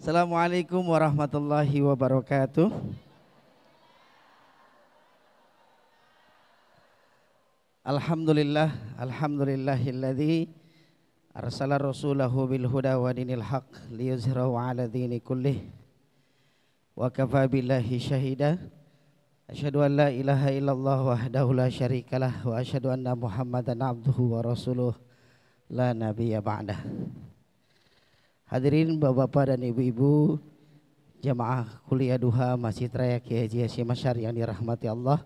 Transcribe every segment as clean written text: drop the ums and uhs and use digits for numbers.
Assalamualaikum warahmatullahi wabarakatuh. Alhamdulillahilladzi arsala rasulahu bil huda wa dinil haq liyuzhirahu ala dini kullih wa kafa billahi syahida. Asyhadu an la ilaha illallah wahdahu la syarikalah wa asyhadu anna Muhammadan abduhu wa rasuluh la nabiyya ba'dah. Hadirin bapak-bapak dan ibu-ibu jamaah kuliah duha Masjid Raya Kiai Haji Hasyim Asy'ari yang dirahmati Allah.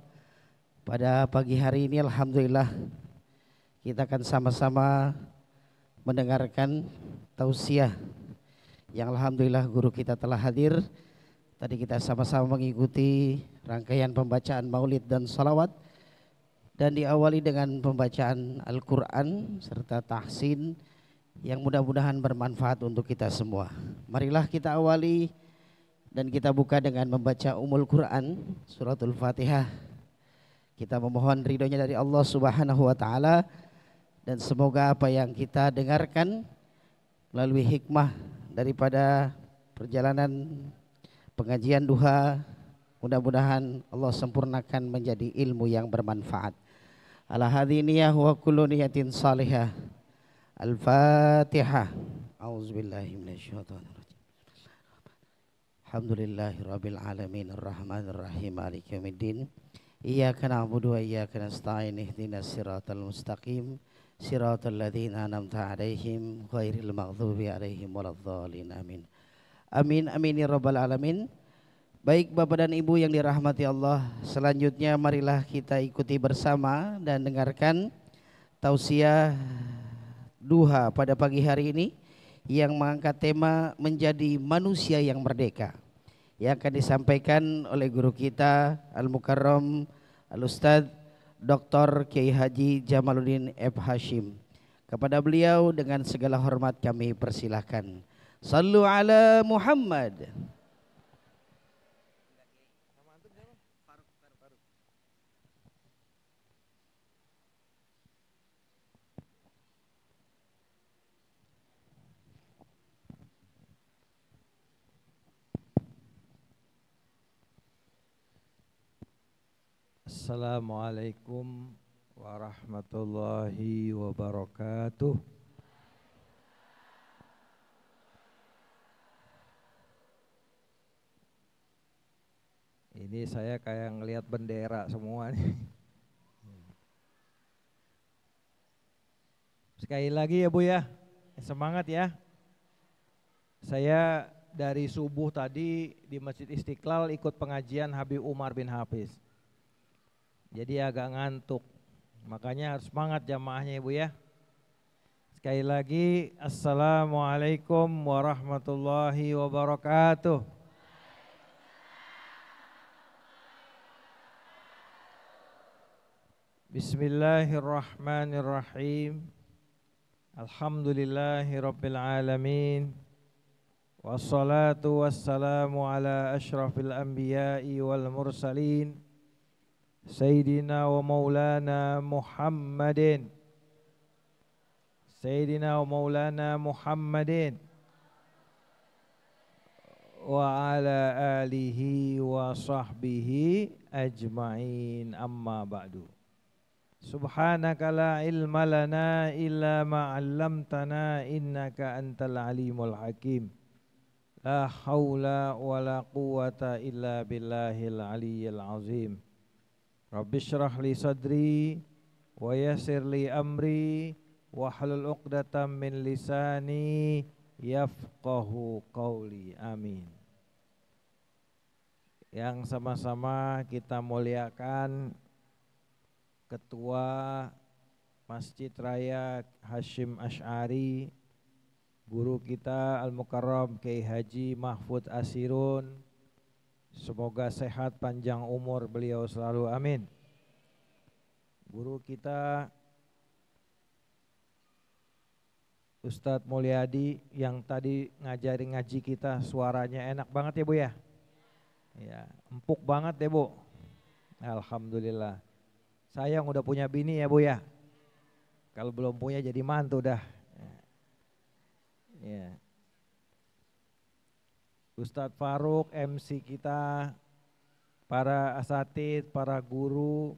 Pada pagi hari ini alhamdulillah kita akan sama-sama mendengarkan tausiah yang alhamdulillah guru kita telah hadir. Tadi kita sama-sama mengikuti rangkaian pembacaan maulid dan salawat, dan diawali dengan pembacaan Al-Quran serta tahsin yang mudah-mudahan bermanfaat untuk kita semua. Marilah kita awali dan kita buka dengan membaca Ummul Quran suratul Fatihah. Kita memohon ridhonya dari Allah Subhanahu wa taala, dan semoga apa yang kita dengarkan melalui hikmah daripada perjalanan pengajian duha, mudah-mudahan Allah sempurnakan menjadi ilmu yang bermanfaat. Ala hadiniyah wa kullu niyatin salihah. Al-Fatihah. A'udzubillahi minasyaitonirrajim. Alhamdulillahirabbil alamin arrahmanir rahim maliki yaumiddin. Iyyaka na'budu wa iyyaka nasta'in ihdinas siratal mustaqim siratal ladzina an'amta 'alaihim ghairil maghdubi 'alaihim waladdallin. Amin. Amin amin ya rabbal alamin. Baik Bapak dan Ibu yang dirahmati Allah, selanjutnya marilah kita ikuti bersama dan dengarkan tausiah duha pada pagi hari ini yang mengangkat tema menjadi manusia yang merdeka, yang akan disampaikan oleh guru kita Al-Mukarram Al-Ustadz Dr. Kiai Haji Jamaluddin F. Hasyim. Kepada beliau dengan segala hormat kami persilahkan. Sallu ala Muhammad. Assalamualaikum warahmatullahi wabarakatuh. Ini saya kayak ngelihat bendera semua nih. Sekali lagi ya Bu ya, semangat ya. Saya dari subuh tadi di Masjid Istiqlal ikut pengajian Habib Umar bin Hafiz. Jadi agak ngantuk, makanya harus semangat jamaahnya Ibu ya. Sekali lagi, Assalamualaikum warahmatullahi wabarakatuh. Bismillahirrahmanirrahim. Alhamdulillahirabbil alamin. Wassalatu wassalamu ala asyrafil anbiya'i wal mursalin. Sayyidina wa maulana Muhammadin wa ala alihi wa sahbihi ajma'in, amma ba'du. Subhanaka la ilma lana illa ma 'allamtana innaka antal alimul hakim. La haula wa la quwwata illa billahil aliyyil azim. Rabbi syrah li sadri wa yassir li amri wahlul 'uqdatam min lisani yafqahu qawli. Amin. Yang sama-sama kita muliakan Ketua Masjid Raya Hasyim Asy'ari, guru kita Al-Mukarram Kiai Haji Mahfud Asirun. Semoga sehat panjang umur beliau selalu, amin. Guru kita Ustadz Mulyadi yang tadi ngaji kita, suaranya enak banget ya Bu ya. Ya, empuk banget ya Bu. Alhamdulillah. Saya yang udah punya bini ya Bu ya. Kalau belum punya jadi mantu dah. Ya. Ustadz Faruk, MC kita, para asatidz, para guru,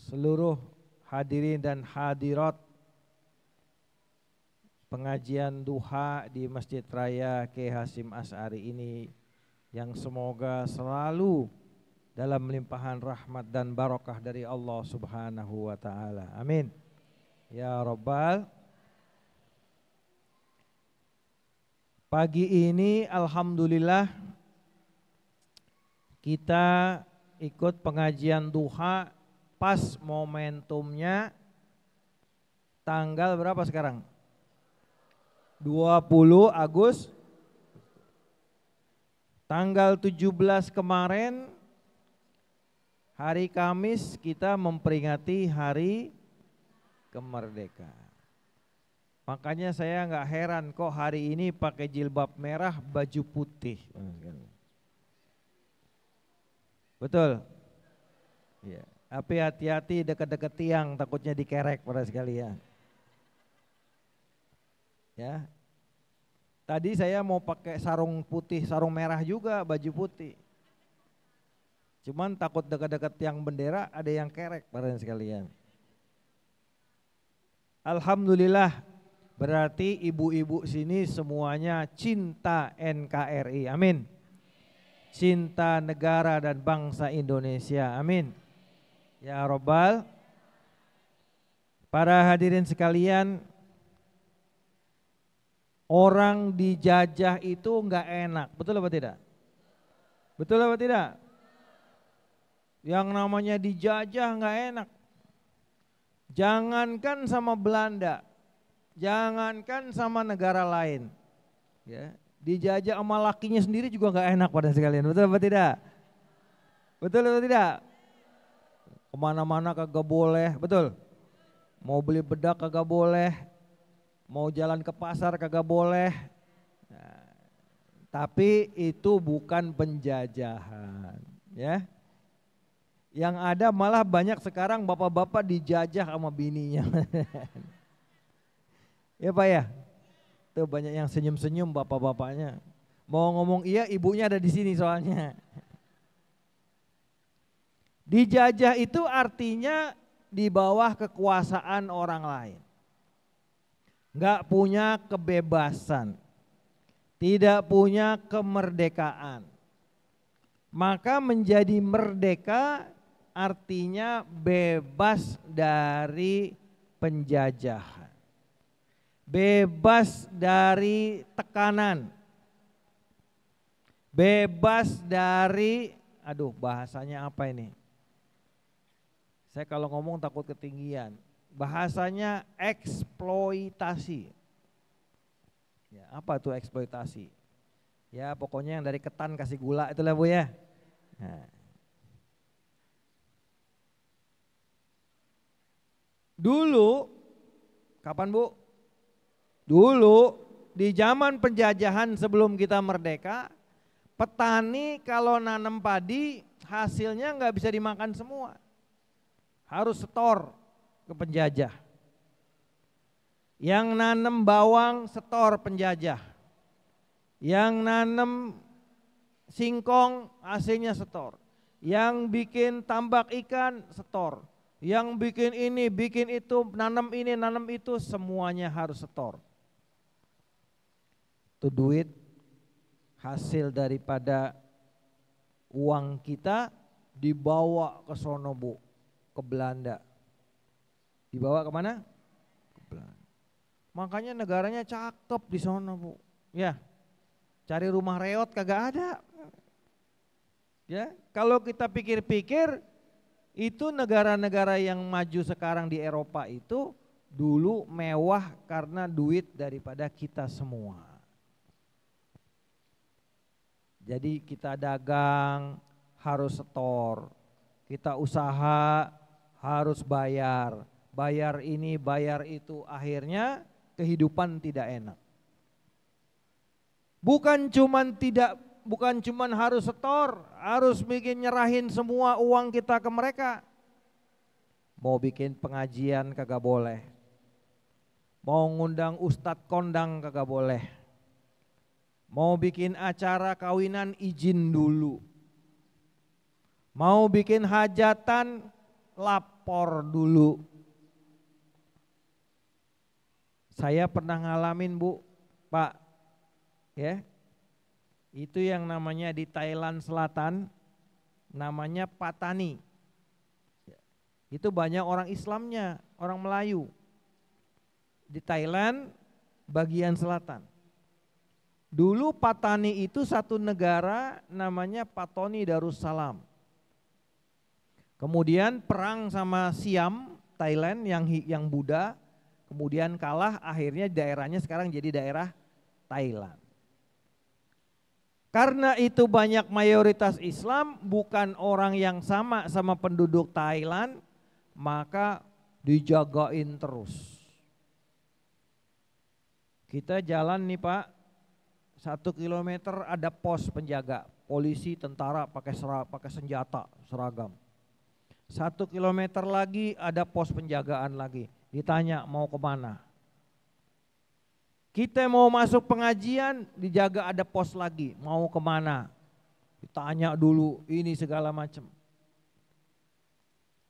seluruh hadirin dan hadirat pengajian duha di Masjid Raya Kiai Hasyim Asy'ari ini, yang semoga selalu dalam limpahan rahmat dan barokah dari Allah Subhanahu wa taala. Amin. Ya Rabbal. Pagi ini alhamdulillah kita ikut pengajian duha pas momentumnya tanggal berapa sekarang? 20 Agustus. Tanggal 17 kemarin hari Kamis kita memperingati hari kemerdekaan. Makanya saya nggak heran kok hari ini pakai jilbab merah, baju putih. Betul? Ya. Tapi hati-hati dekat-dekat tiang, takutnya dikerek pada sekalian. Ya. Tadi saya mau pakai sarung putih, sarung merah juga, baju putih. Cuman takut dekat-dekat tiang bendera ada yang kerek pada sekalian. Alhamdulillah. Berarti ibu-ibu sini semuanya cinta NKRI, amin. Cinta negara dan bangsa Indonesia, amin. Ya Rabbal. Para hadirin sekalian, orang dijajah itu enggak enak, betul apa tidak? Betul apa tidak? Yang namanya dijajah enggak enak. Jangankan sama Belanda, jangankan sama negara lain, ya, dijajah sama lakinya sendiri juga nggak enak pada sekalian, betul apa tidak? Betul atau tidak? Kemana-mana kagak boleh, betul? Mau beli bedak kagak boleh, mau jalan ke pasar kagak boleh. Nah, tapi itu bukan penjajahan, ya. Yang ada malah banyak sekarang bapak-bapak dijajah sama bininya. Ya Pak ya, tuh banyak yang senyum-senyum bapak-bapaknya. Mau ngomong iya, ibunya ada di sini soalnya. Dijajah itu artinya di bawah kekuasaan orang lain. Enggak punya kebebasan, tidak punya kemerdekaan. Maka menjadi merdeka artinya bebas dari penjajahan. Bebas dari tekanan, bebas dari, bahasanya apa ini? Saya kalau ngomong takut ketinggian. Bahasanya eksploitasi. Ya, apa tuh eksploitasi? Ya pokoknya yang dari ketan kasih gula itulah Bu ya. Nah. Dulu, kapan Bu? Dulu di zaman penjajahan sebelum kita merdeka, petani kalau nanam padi hasilnya nggak bisa dimakan semua, harus setor ke penjajah. Yang nanam bawang setor penjajah, yang nanam singkong hasilnya setor, yang bikin tambak ikan setor, yang bikin ini bikin itu, nanam ini nanam itu, semuanya harus setor. Itu duit hasil daripada uang kita dibawa ke sono Bu, ke Belanda. Dibawa kemana? Ke Belanda. Makanya negaranya cakep di sono Bu. Ya, cari rumah reot kagak ada. Ya, kalau kita pikir-pikir, itu negara-negara yang maju sekarang di Eropa itu dulu mewah karena duit daripada kita semua. Jadi kita dagang harus setor, kita usaha harus bayar, bayar ini bayar itu, akhirnya kehidupan tidak enak. Bukan cuman harus setor, harus bikin nyerahin semua uang kita ke mereka. Mau bikin pengajian kagak boleh, mau ngundang ustadz kondang kagak boleh, Mau bikin acara kawinan izin dulu. Mau bikin hajatan lapor dulu. Saya pernah ngalamin Bu, Pak, ya. Itu yang namanya di Thailand Selatan, namanya Patani. Itu banyak orang Islamnya, orang Melayu. Di Thailand bagian selatan. Dulu Patani itu satu negara namanya Patani Darussalam. Kemudian perang sama Siam, Thailand yang Buddha, kemudian kalah, akhirnya daerahnya sekarang jadi daerah Thailand. Karena itu banyak mayoritas Islam, bukan orang yang sama penduduk Thailand, maka dijagain terus. Kita jalan nih Pak, 1 kilometer ada pos penjaga, polisi, tentara pakai senjata, seragam. 1 kilometer lagi ada pos penjagaan lagi, ditanya mau kemana. Kita mau masuk pengajian, dijaga ada pos lagi, mau kemana? Ditanya dulu, ini segala macam.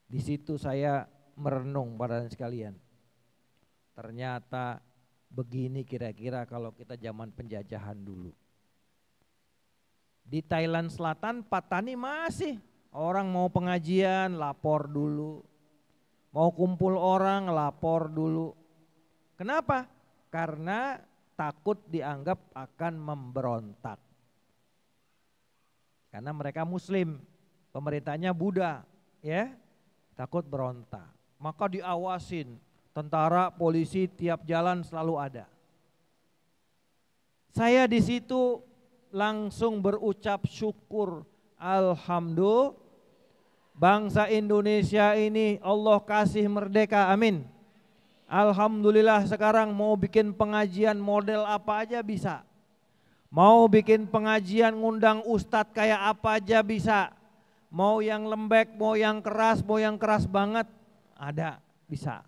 Di situ saya merenung pada sekalian. Ternyata begini kira-kira kalau kita zaman penjajahan dulu. Di Thailand Selatan, Patani masih orang mau pengajian, lapor dulu. Mau kumpul orang, lapor dulu. Kenapa? Karena takut dianggap akan memberontak. Karena mereka Muslim, pemerintahnya Buddha, ya, takut berontak. Maka diawasin, tentara, polisi tiap jalan selalu ada. Saya di situ langsung berucap syukur, alhamdulillah, bangsa Indonesia ini Allah kasih merdeka, amin. Alhamdulillah sekarang mau bikin pengajian model apa aja bisa. Mau bikin pengajian ngundang ustadz kayak apa aja bisa. Mau yang lembek, mau yang keras banget ada, bisa.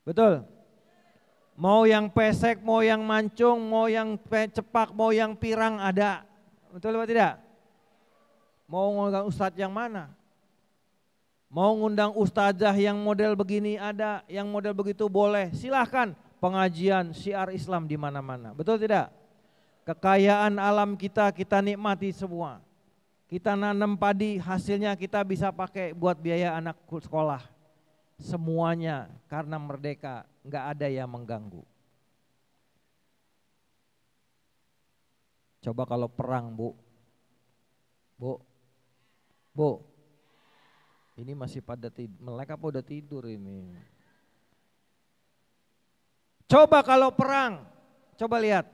Betul? Mau yang pesek, mau yang mancung, mau yang cepak, mau yang pirang ada. Betul atau tidak? Mau ngundang ustadz yang mana? Mau ngundang ustazah yang model begini ada, yang model begitu boleh, silahkan. Pengajian syiar Islam di mana-mana, betul tidak? Kekayaan alam kita nikmati semua. Kita nanam padi, hasilnya kita bisa pakai buat biaya anak sekolah. Semuanya karena merdeka, nggak ada yang mengganggu. Coba kalau perang Bu. Ini masih pada melek apa udah tidur ini? Coba kalau perang, coba lihat.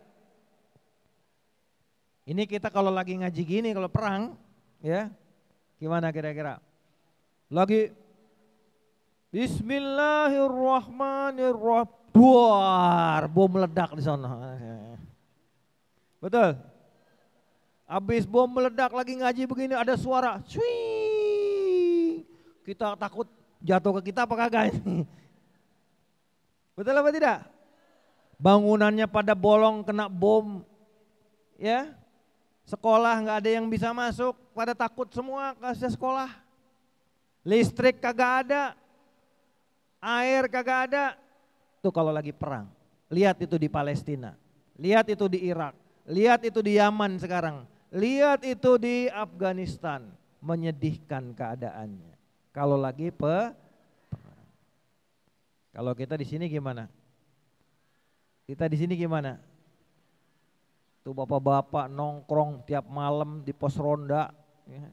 Ini kita kalau lagi ngaji gini, kalau perang, ya, gimana kira-kira? Lagi Bismillahirrahmanirrahim, buar, bom meledak di sana. Betul? Habis bom meledak lagi ngaji begini ada suara, cuy. Kita takut jatuh ke kita apa kagak ini? Betul apa tidak? Bangunannya pada bolong kena bom, ya. Sekolah nggak ada yang bisa masuk, pada takut semua ke sekolah. Listrik kagak ada, air kagak ada. Tuh kalau lagi perang. Lihat itu di Palestina, lihat itu di Irak, lihat itu di Yaman sekarang, lihat itu di Afghanistan. Menyedihkan keadaannya. Kalau lagi perang. Kalau kita di sini gimana? Kita di sini gimana? Tuh bapak-bapak nongkrong tiap malam di pos ronda, ya.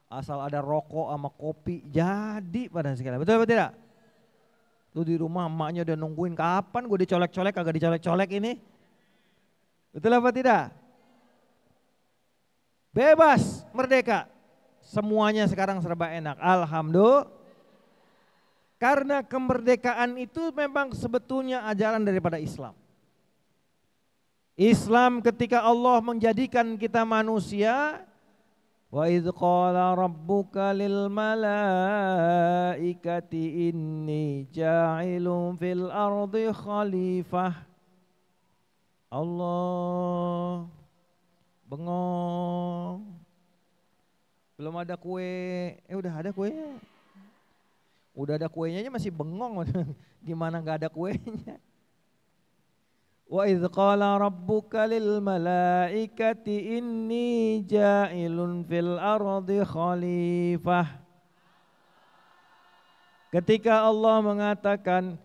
Asal ada rokok sama kopi jadi pada sekali. Betul apa tidak? Tuh di rumah emaknya udah nungguin kapan gue dicolek-colek kagak dicolek-colek ini. Betul apa tidak? Bebas, merdeka. Semuanya sekarang serba enak. Alhamdulillah. Karena kemerdekaan itu memang sebetulnya ajaran daripada Islam. Islam ketika Allah menjadikan kita manusia, wa idz qala rabbuka lil malaikati inni ja'ilun fil ardi khalifah. Allah, bengong. Belum ada kue, udah ada kuenya. Udah ada kuenya aja masih bengong. Gimana nggak ada kuenya? Wa idz qala rabbuka lil malaikati inni ja'ilun fil ardi khalifah. Ketika Allah mengatakan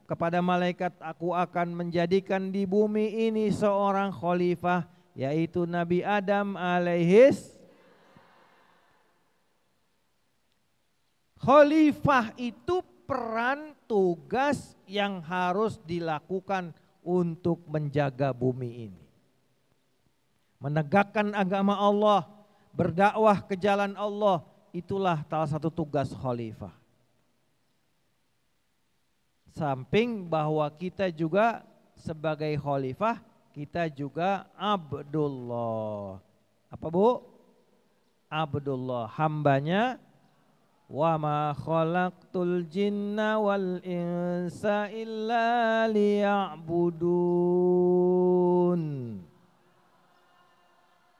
kepada malaikat, aku akan menjadikan di bumi ini seorang khalifah, yaitu Nabi Adam alaihis. Khalifah itu peran tugas yang harus dilakukan untuk menjaga bumi ini. Menegakkan agama Allah, berdakwah ke jalan Allah, itulah salah satu tugas khalifah. Samping bahwa kita juga sebagai khalifah, kita juga Abdullah. Apa Bu? Abdullah, hambanya. Wa ma khalaqtul jinna wal insa illa liya'budun.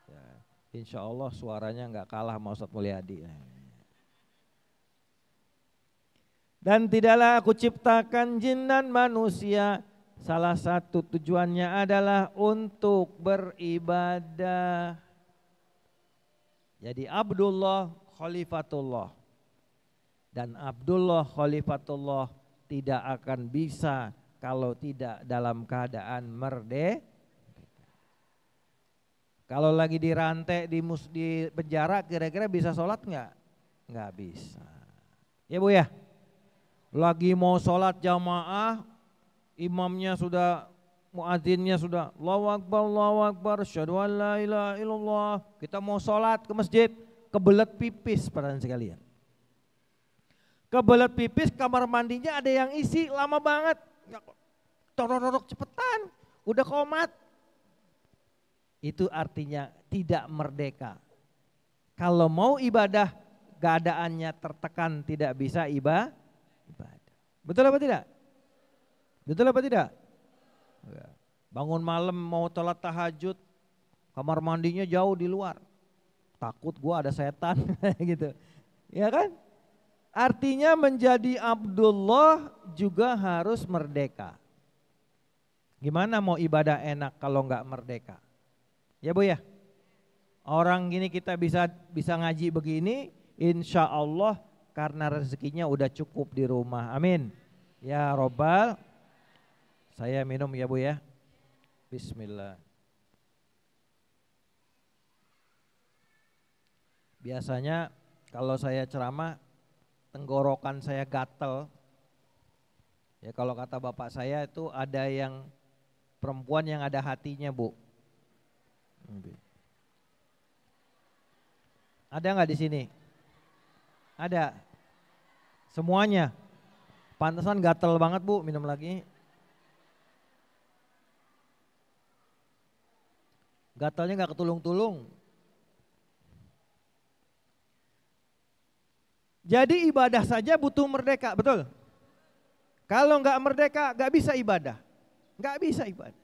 Ya, insya Allah suaranya nggak kalah sama Ustadz Mulyadi. Dan tidaklah aku ciptakan jin dan manusia, salah satu tujuannya adalah untuk beribadah. Jadi Abdullah khalifatullah. Dan Abdullah khalifatullah tidak akan bisa kalau tidak dalam keadaan merdeka. Kalau lagi dirantai di penjara, kira-kira bisa sholat nggak? Nggak bisa. Ya Bu ya. Lagi mau sholat jamaah, imamnya sudah, muadzinnya sudah, Allahu Akbar, asyhadu an la ilaha illallah. Kita mau sholat ke masjid, kebelet pipis para sekalian. Kebelet pipis, kamar mandinya ada yang isi lama banget. Torok cepetan, udah komat. Itu artinya tidak merdeka. Kalau mau ibadah, keadaannya tertekan, tidak bisa ibadah. Betul apa tidak? Betul apa tidak? Bangun malam mau sholat tahajud, kamar mandinya jauh di luar. Takut gua ada setan gitu. Ya kan? Artinya menjadi Abdullah juga harus merdeka. Gimana mau ibadah enak kalau nggak merdeka? Ya Bu ya. Orang gini kita bisa ngaji begini, insya Allah karena rezekinya udah cukup di rumah. Amin. Ya Robbal. Saya minum ya Bu ya. Bismillah. Biasanya kalau saya ceramah, tenggorokan saya gatel. Ya kalau kata bapak saya itu ada yang perempuan yang ada hatinya Bu. Ada nggak di sini? Ada. Semuanya. Pantesan gatel banget Bu, minum lagi. Gatelnya nggak ketulung-tulung. Jadi ibadah saja butuh merdeka, betul? Kalau nggak merdeka, nggak bisa ibadah, nggak bisa ibadah.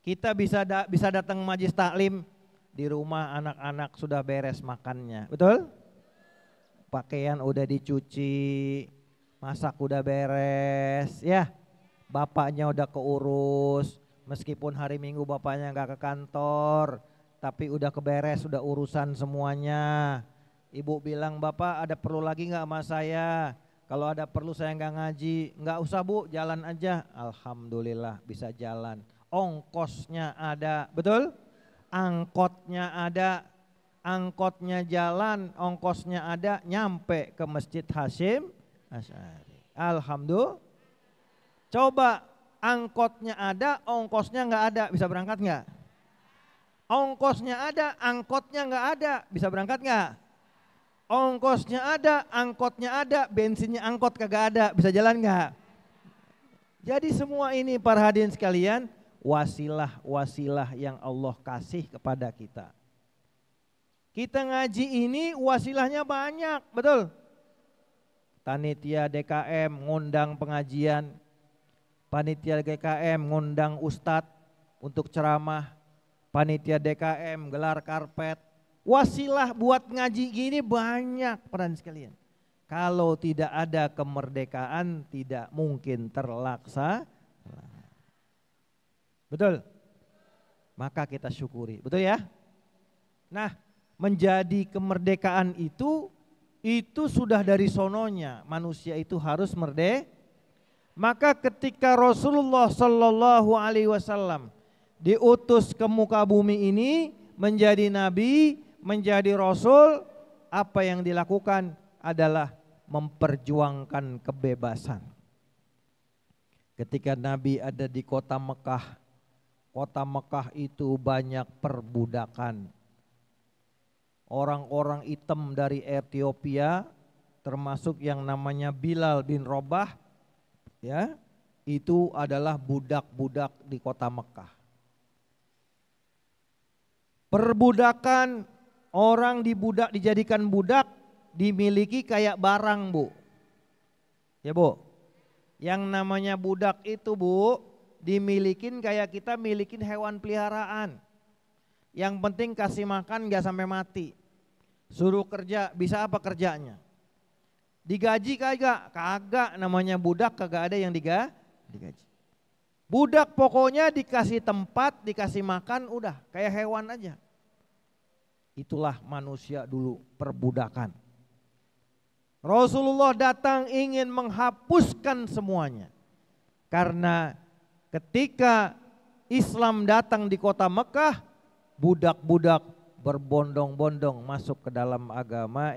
Kita bisa datang majlis taklim, di rumah anak-anak sudah beres makannya, betul? Pakaian udah dicuci, masak udah beres, ya. Bapaknya udah keurus, meskipun hari Minggu bapaknya nggak ke kantor, tapi udah keberes, udah urusan semuanya. Ibu bilang, Bapak ada perlu lagi nggak sama saya? Kalau ada perlu saya nggak ngaji, nggak usah Bu, jalan aja. Alhamdulillah bisa jalan. Ongkosnya ada, betul? Angkotnya ada, angkotnya jalan, ongkosnya ada, nyampe ke Masjid Hasyim Asy'ari. Alhamdulillah. Coba angkotnya ada, ongkosnya nggak ada, bisa berangkat nggak? Ongkosnya ada, angkotnya nggak ada, bisa berangkat nggak? Ongkosnya ada, angkotnya ada, bensinnya angkot kagak ada, bisa jalan nggak? Jadi semua ini para hadirin sekalian, wasilah-wasilah yang Allah kasih kepada kita. Kita ngaji ini wasilahnya banyak, betul? Panitia DKM ngundang pengajian, panitia GKM ngundang ustadz untuk ceramah, panitia DKM gelar karpet, wasilah buat ngaji gini banyak peran sekalian. Kalau tidak ada kemerdekaan tidak mungkin terlaksana. Betul? Maka kita syukuri, betul ya? Nah, menjadi kemerdekaan itu sudah dari sononya, manusia itu harus merdeka. Maka ketika Rasulullah Shallallahu Alaihi Wasallam diutus ke muka bumi ini menjadi nabi, menjadi rasul, apa yang dilakukan adalah memperjuangkan kebebasan. Ketika Nabi ada di kota Mekah itu banyak perbudakan. Orang-orang hitam dari Ethiopia, termasuk yang namanya Bilal bin Rabah, ya, itu adalah budak-budak di kota Mekah. Perbudakan, orang dijadikan budak, dimiliki kayak barang, Bu. Ya, Bu. Yang namanya budak itu, Bu, dimilikin kayak kita milikin hewan peliharaan. Yang penting kasih makan gak sampai mati. Suruh kerja, bisa apa kerjanya? Digaji kagak? Kagak, namanya budak kagak ada yang digaji. Budak pokoknya dikasih tempat, dikasih makan, udah kayak hewan aja. Itulah manusia dulu, perbudakan. Rasulullah datang ingin menghapuskan semuanya. Karena ketika Islam datang di kota Mekah, budak-budak berbondong-bondong masuk ke dalam agama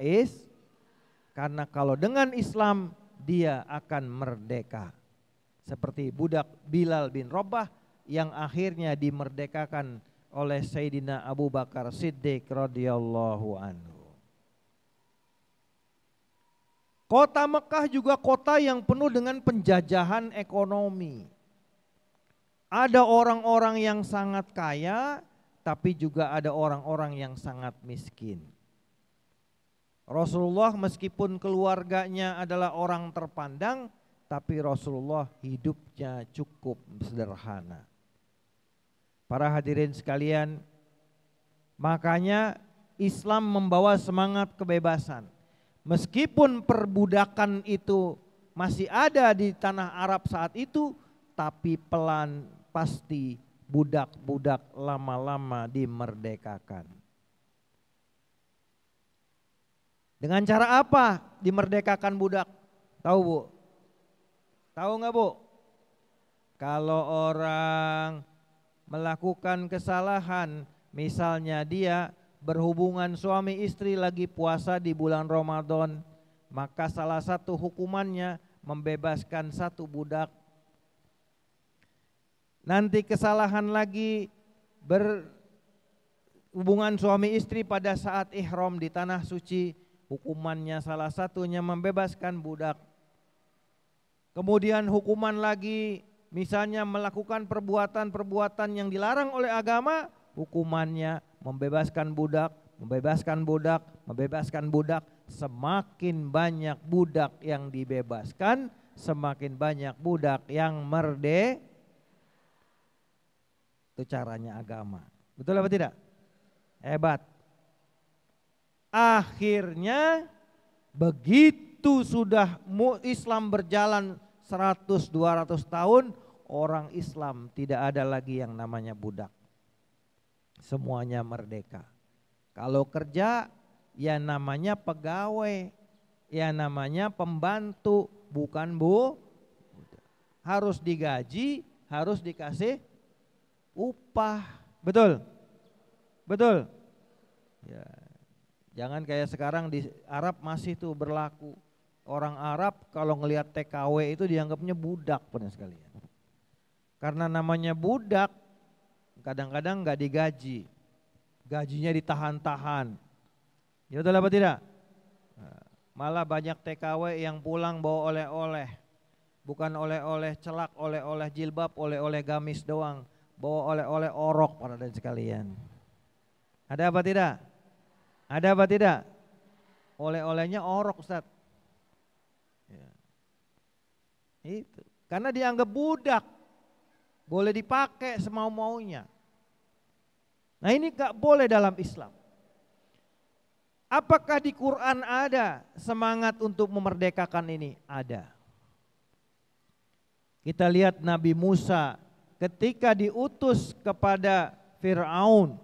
karena kalau dengan Islam dia akan merdeka. Seperti budak Bilal bin Rabah yang akhirnya dimerdekakan oleh Sayyidina Abu Bakar Siddiq radhiyallahu anhu. Kota Mekah juga kota yang penuh dengan penjajahan ekonomi. Ada orang-orang yang sangat kaya, tapi juga ada orang-orang yang sangat miskin. Rasulullah meskipun keluarganya adalah orang terpandang, tapi Rasulullah hidupnya cukup sederhana. Para hadirin sekalian, makanya Islam membawa semangat kebebasan. Meskipun perbudakan itu masih ada di tanah Arab saat itu, tapi pelan pasti budak-budak lama-lama dimerdekakan. Dengan cara apa dimerdekakan budak? Tahu, Bu? Tahu nggak, Bu? Kalau orang melakukan kesalahan, misalnya dia berhubungan suami istri lagi puasa di bulan Ramadan, maka salah satu hukumannya membebaskan satu budak. Nanti kesalahan lagi berhubungan suami istri pada saat ihram di tanah suci, hukumannya salah satunya membebaskan budak. Kemudian hukuman lagi misalnya melakukan perbuatan-perbuatan yang dilarang oleh agama, hukumannya membebaskan budak, membebaskan budak, membebaskan budak. Semakin banyak budak yang dibebaskan, semakin banyak budak yang merdeka. Itu caranya agama. Betul apa tidak? Hebat. Akhirnya begitu sudah Islam berjalan 100-200 tahun, orang Islam tidak ada lagi yang namanya budak. Semuanya merdeka. Kalau kerja ya namanya pegawai, ya namanya pembantu, bukan Bu. Harus digaji, harus dikasih upah. Betul? Betul? Ya. Jangan kayak sekarang di Arab masih tuh berlaku. Orang Arab kalau ngelihat TKW itu dianggapnya budak benar sekalian. Karena namanya budak kadang-kadang nggak digaji. Gajinya ditahan-tahan. Ya betul apa tidak? Malah banyak TKW yang pulang bawa oleh-oleh. Bukan oleh-oleh celak, oleh-oleh jilbab, oleh-oleh gamis doang. Bawa oleh-oleh orok para dan sekalian. Ada apa tidak? Ada apa tidak? Oleh-olehnya orok, Ustaz. Ya. Itu. Karena dianggap budak, boleh dipakai semau-maunya. Nah ini gak boleh dalam Islam. Apakah di Quran ada semangat untuk memerdekakan ini? Ada. Kita lihat Nabi Musa ketika diutus kepada Fir'aun.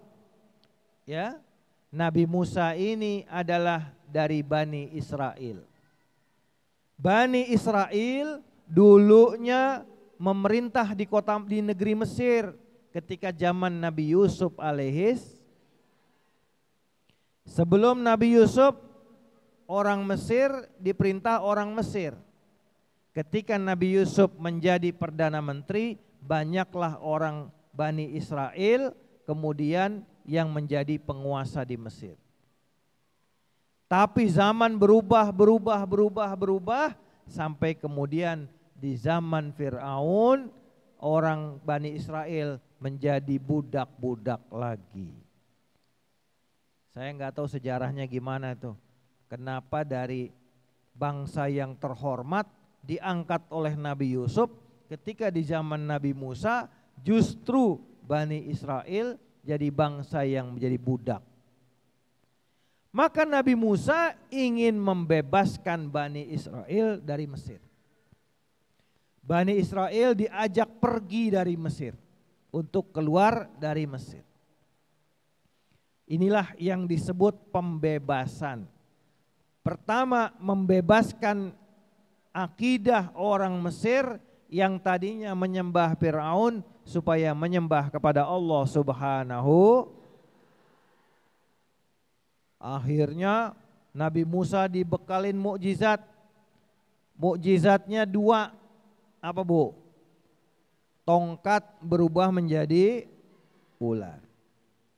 Ya, Nabi Musa ini adalah dari Bani Israel. Bani Israel dulunya memerintah di negeri Mesir ketika zaman Nabi Yusuf alaihis. Sebelum Nabi Yusuf, orang Mesir diperintah orang Mesir. Ketika Nabi Yusuf menjadi Perdana Menteri, banyaklah orang Bani Israel kemudian yang menjadi penguasa di Mesir. Tapi zaman berubah sampai kemudian di zaman Fir'aun orang Bani Israel menjadi budak-budak lagi. Saya nggak tahu sejarahnya gimana tuh. Kenapa dari bangsa yang terhormat diangkat oleh Nabi Yusuf, ketika di zaman Nabi Musa justru Bani Israel jadi bangsa yang menjadi budak. Maka Nabi Musa ingin membebaskan Bani Israel dari Mesir. Bani Israel diajak pergi dari Mesir untuk keluar dari Mesir. Inilah yang disebut pembebasan. Pertama, membebaskan akidah orang Mesir yang tadinya menyembah Fir'aun supaya menyembah kepada Allah Subhanahu. Akhirnya Nabi Musa dibekalin mukjizat. Mukjizatnya 2. Apa Bu? Tongkat berubah menjadi ular.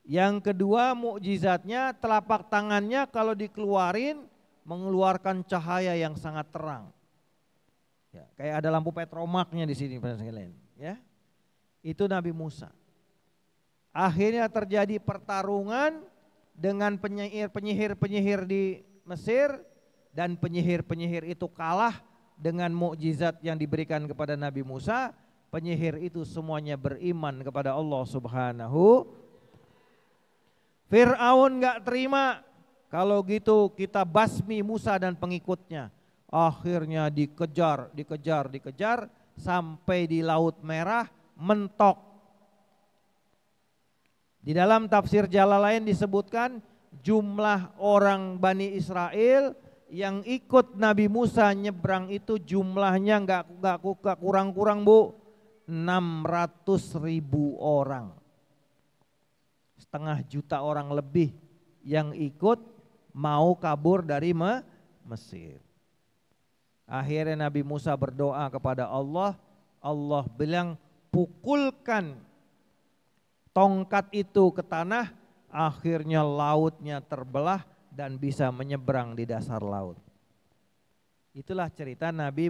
Yang kedua mukjizatnya telapak tangannya kalau dikeluarin mengeluarkan cahaya yang sangat terang. Ya, kayak ada lampu petromaknya di sini Pak sekalian, ya. Itu Nabi Musa. Akhirnya terjadi pertarungan dengan penyihir-penyihir di Mesir dan penyihir-penyihir itu kalah dengan mukjizat yang diberikan kepada Nabi Musa. Penyihir itu semuanya beriman kepada Allah Subhanahu. Fir'aun gak terima, kalau gitu kita basmi Musa dan pengikutnya. Akhirnya dikejar sampai di Laut Merah mentok. Di dalam tafsir Jalalain disebutkan jumlah orang Bani Israel yang ikut Nabi Musa nyebrang itu jumlahnya gak kurang-kurang Bu, 600.000 orang. 500.000 orang lebih yang ikut mau kabur dari Mesir. Akhirnya Nabi Musa berdoa kepada Allah. Allah bilang pukulkan tongkat itu ke tanah. Akhirnya lautnya terbelah dan bisa menyeberang di dasar laut. Itulah cerita Nabi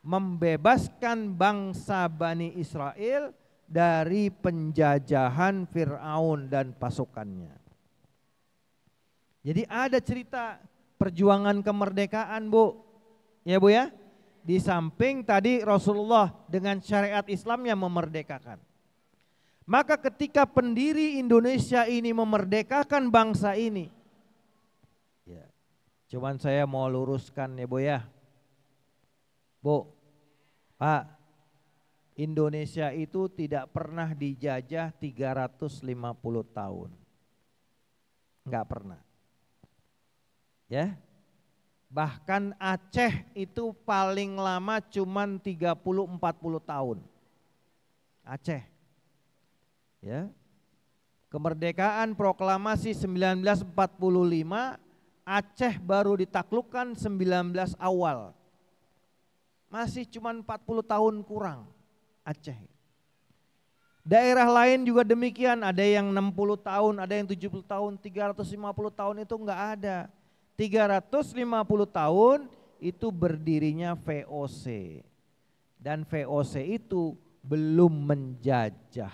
membebaskan bangsa Bani Israel dari penjajahan Fir'aun dan pasukannya. Jadi ada cerita perjuangan kemerdekaan Bu, ya Bu ya. Di samping tadi Rasulullah dengan syariat Islamnya memerdekakan. Maka ketika pendiri Indonesia ini memerdekakan bangsa ini, ya, cuman saya mau luruskan ya Bu ya. Bu, Pak, Indonesia itu tidak pernah dijajah 350 tahun. Enggak pernah. Ya. Bahkan Aceh itu paling lama cuman 30-40 tahun. Aceh. Ya. Kemerdekaan proklamasi 1945, Aceh baru ditaklukkan 19 awal. Masih cuman 40 tahun kurang. Aceh. Daerah lain juga demikian, ada yang 60 tahun, ada yang 70 tahun, 350 tahun itu enggak ada. 350 tahun itu berdirinya VOC. Dan VOC itu belum menjajah.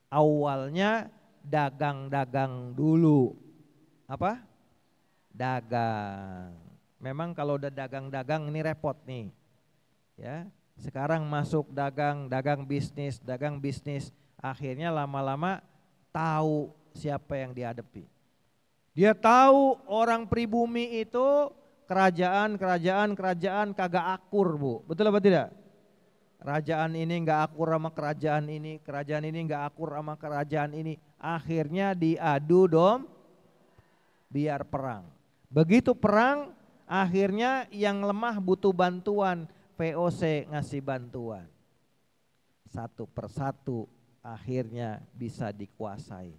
Awalnya dagang-dagang dulu. Apa? Dagang. Memang kalau udah dagang-dagang ini repot nih. Ya. Sekarang masuk dagang bisnis, akhirnya lama-lama tahu siapa yang dihadapi. Dia tahu orang pribumi itu kerajaan kagak akur, Bu. Betul apa tidak? Kerajaan ini enggak akur sama kerajaan ini enggak akur sama kerajaan ini. Akhirnya diadu biar perang. Begitu perang, akhirnya yang lemah butuh bantuan, VOC ngasih bantuan. Satu persatu akhirnya bisa dikuasai.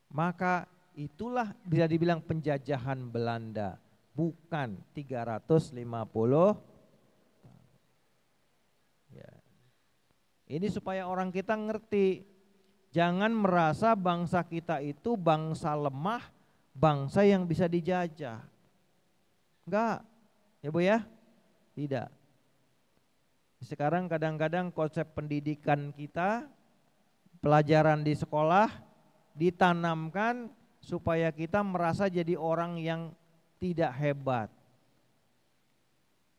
Maka itulah bisa dibilang penjajahan Belanda, bukan 350. Ya. Ini supaya orang kita ngerti, jangan merasa bangsa kita itu bangsa lemah, bangsa yang bisa dijajah. Enggak, ya Bu ya? Tidak. Sekarang kadang-kadang konsep pendidikan kita, pelajaran di sekolah ditanamkan supaya kita merasa jadi orang yang tidak hebat.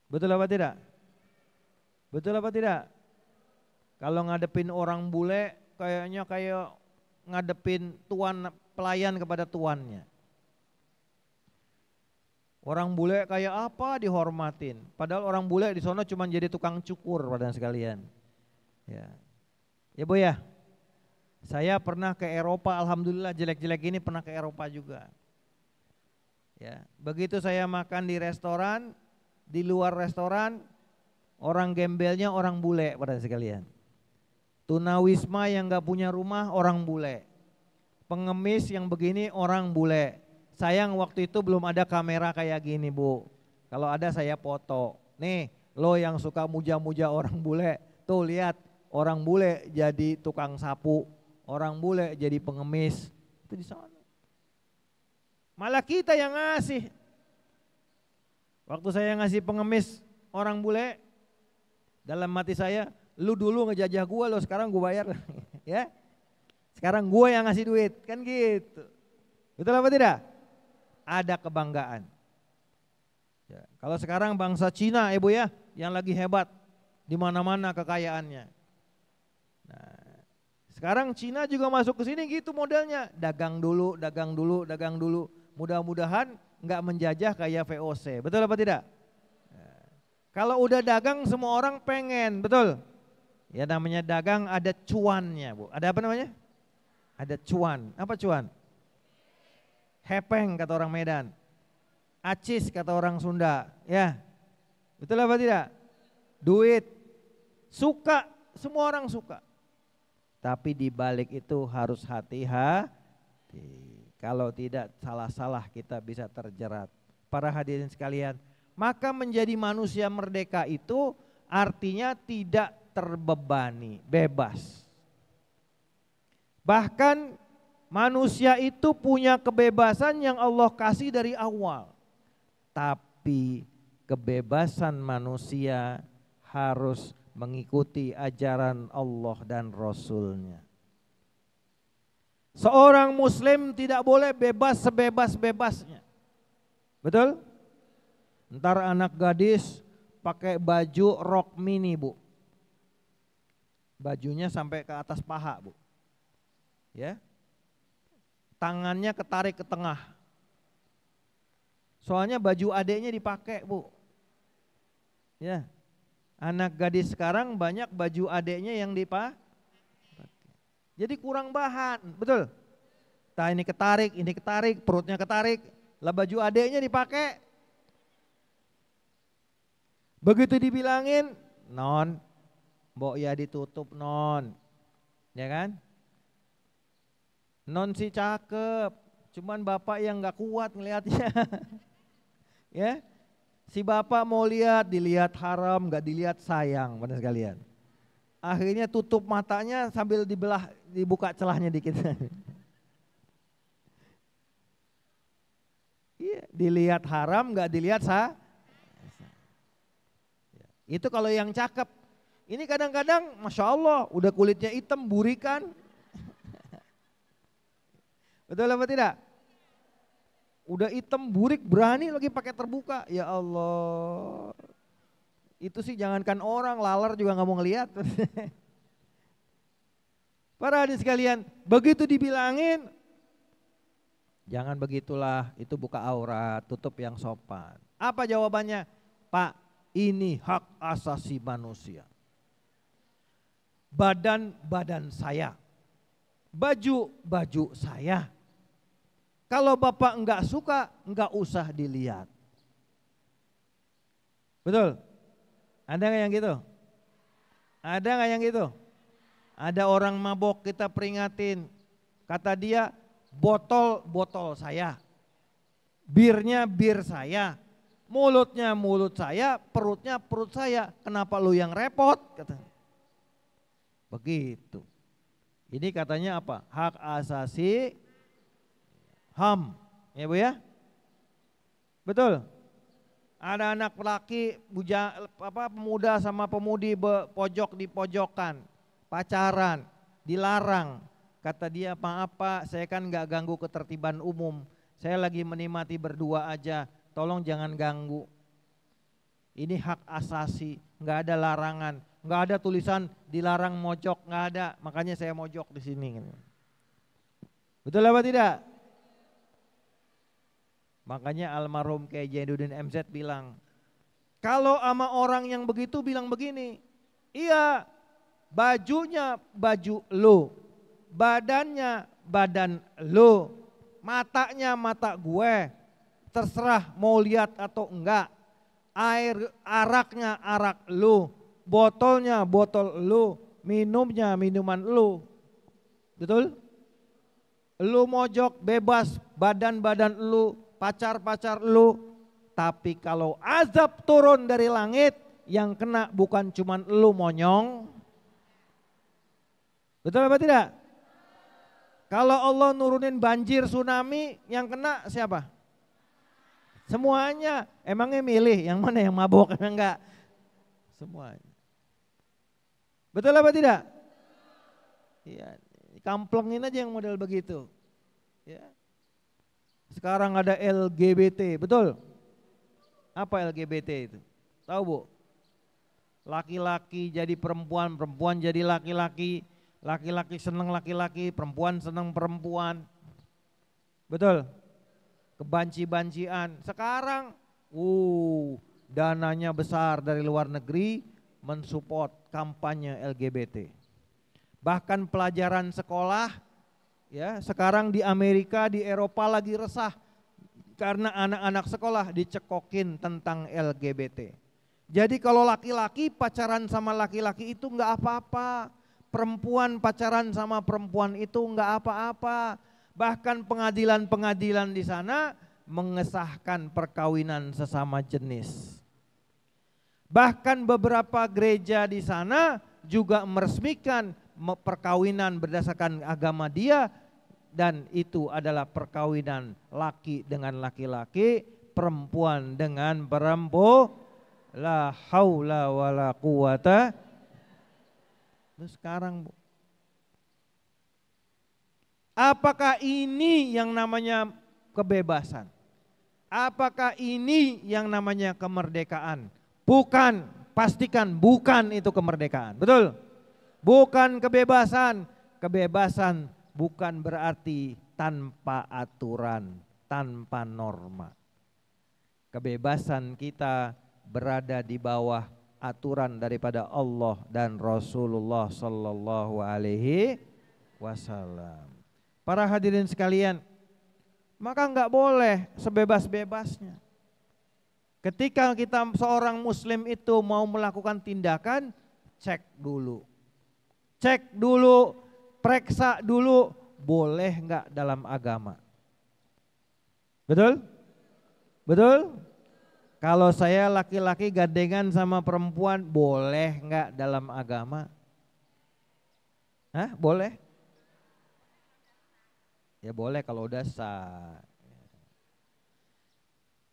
Betul apa tidak? Betul apa tidak? Kalau ngadepin orang bule kayaknya kayak ngadepin pelayan kepada tuannya. Orang bule kayak apa dihormatin, padahal orang bule di sana cuma jadi tukang cukur pada sekalian. Ya. Ya Bu ya. Saya pernah ke Eropa, alhamdulillah jelek-jelek ini pernah ke Eropa juga. Ya, begitu saya makan di restoran, di luar restoran, orang gembelnya orang bule pada sekalian. Tunawisma yang gak punya rumah orang bule. Pengemis yang begini orang bule. Sayang waktu itu belum ada kamera kayak gini Bu. Kalau ada saya foto. Nih lo yang suka muja-muja orang bule, tuh lihat orang bule jadi tukang sapu, orang bule jadi pengemis. Itu di sana. Malah kita yang ngasih. Waktu saya ngasih pengemis orang bule, dalam mati saya, lu dulu ngejajah gua, lo sekarang gua bayar. Ya. Sekarang gua yang ngasih duit, kan gitu. Betul apa tidak? Ada kebanggaan. Ya, kalau sekarang bangsa Cina Ibu ya, yang lagi hebat di mana-mana kekayaannya. Nah, sekarang Cina juga masuk ke sini gitu modelnya, dagang dulu. Mudah-mudahan nggak menjajah kayak VOC. Betul apa tidak? Nah, kalau udah dagang semua orang pengen, betul? Ya namanya dagang ada cuannya Bu. Ada apa namanya? Ada cuan. Apa cuan? Hepeng kata orang Medan, acis kata orang Sunda, ya betul apa tidak? Duit, suka, semua orang suka. Tapi di balik itu harus hati-hati. Kalau tidak salah-salah kita bisa terjerat. Para hadirin sekalian, maka menjadi manusia merdeka itu artinya tidak terbebani, bebas. Bahkan manusia itu punya kebebasan yang Allah kasih dari awal. Tapi kebebasan manusia harus mengikuti ajaran Allah dan Rasulnya. Seorang muslim tidak boleh bebas sebebas-bebasnya. Betul? Ntar anak gadis pakai baju rok mini Bu. Bajunya sampai ke atas paha Bu. Ya. Tangannya ketarik ke tengah. Soalnya baju adeknya dipakai Bu. Ya. Anak gadis sekarang banyak baju adeknya yang dipakai. Jadi kurang bahan, betul? Nah ini ketarik, perutnya ketarik. Lah baju adeknya dipakai. Begitu dibilangin, non, mbok ya ditutup non. Ya kan? Non si cakep, cuman bapak yang gak kuat ngelihatnya. Ya, si bapak mau lihat, dilihat haram, gak dilihat sayang pada sekalian. Akhirnya tutup matanya sambil dibuka celahnya dikit. Iya, dilihat haram, gak dilihat itu kalau yang cakep. Ini kadang-kadang, masya Allah, udah kulitnya hitam, burikan. Betul apa tidak? Udah hitam burik berani lagi pakai terbuka. Ya Allah. Itu sih jangankan orang, laler juga nggak mau ngelihat. Para hadirin sekalian, begitu dibilangin, jangan begitulah, itu buka aurat, tutup yang sopan. Apa jawabannya? Pak, ini hak asasi manusia. Badan saya, baju saya. Kalau Bapak enggak suka, enggak usah dilihat. Betul? Ada nggak yang gitu? Ada nggak yang gitu? Ada orang mabok kita peringatin, kata dia botol saya, birnya bir saya, mulutnya mulut saya, perutnya perut saya. Kenapa lu yang repot? Kata. Begitu. Ini katanya apa? Hak asasi HAM, ya Bu ya? Betul? Ada anak laki, pemuda sama pemudi pojok di pojokan, pacaran, dilarang. Kata dia, maaf Pak, saya kan gak ganggu ketertiban umum, saya lagi menikmati berdua aja, tolong jangan ganggu. Ini hak asasi, gak ada larangan, gak ada tulisan dilarang mojok, gak ada, makanya saya mojok di sini. Betul apa tidak? Makanya almarhum Kiai Zainuddin MZ bilang, kalau sama orang yang begitu bilang begini, iya bajunya baju lu, badannya badan lu, matanya mata gue, terserah mau lihat atau enggak, araknya arak lu, botolnya botol lu, minumnya minuman lu. Betul? Lu mojok bebas, badan lu, pacar lu, tapi kalau azab turun dari langit, yang kena bukan cuman lu monyong. Betul apa tidak? Kalau Allah nurunin banjir tsunami, yang kena siapa? Semuanya. Emangnya milih yang mana yang mabok enggak? Semuanya. Betul apa tidak? Iya, kamplengin aja yang model begitu. Ya. Sekarang ada LGBT, betul? Apa LGBT itu? Tahu Bu? Laki-laki jadi perempuan, perempuan jadi laki-laki, laki-laki senang laki-laki, perempuan senang perempuan. Betul? Kebanci-bancian. Sekarang, dananya besar dari luar negeri mensupport kampanye LGBT. Bahkan pelajaran sekolah, ya, sekarang di Amerika, di Eropa lagi resah karena anak-anak sekolah dicekokin tentang LGBT. Jadi kalau laki-laki pacaran sama laki-laki itu enggak apa-apa, perempuan pacaran sama perempuan itu enggak apa-apa. Bahkan pengadilan-pengadilan di sana mengesahkan perkawinan sesama jenis. Bahkan beberapa gereja di sana juga meresmikan perkawinan berdasarkan agama dia, dan itu adalah perkawinan laki dengan laki-laki, perempuan dengan perempuan. La haula wala quwata. Terus sekarang Bu, apakah ini yang namanya kebebasan? Apakah ini yang namanya kemerdekaan? Bukan, pastikan bukan itu kemerdekaan. Betul? Bukan kebebasan. Kebebasan bukan berarti tanpa aturan, tanpa norma. Kebebasan kita berada di bawah aturan daripada Allah dan Rasulullah sallallahu alaihi wasallam. Para hadirin sekalian, maka enggak boleh sebebas-bebasnya. Ketika kita seorang muslim itu mau melakukan tindakan, cek dulu. Cek dulu, periksa dulu, boleh enggak dalam agama. Betul? Betul? Kalau saya laki-laki gandengan sama perempuan, boleh enggak dalam agama? Hah? Boleh? Ya boleh kalau udah sah.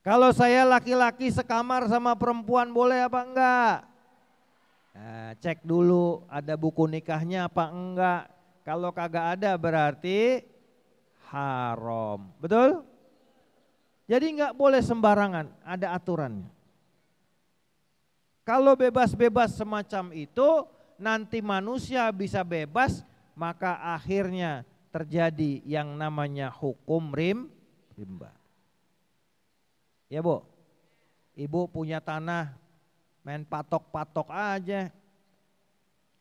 Kalau saya laki-laki sekamar sama perempuan, boleh apa enggak? Nah, cek dulu ada buku nikahnya apa enggak. Kalau kagak ada berarti haram. Betul? Jadi enggak boleh sembarangan, ada aturannya. Kalau bebas-bebas semacam itu, nanti manusia bisa bebas, maka akhirnya terjadi yang namanya hukum rimba. Ya Bu, Ibu punya tanah, main patok-patok aja.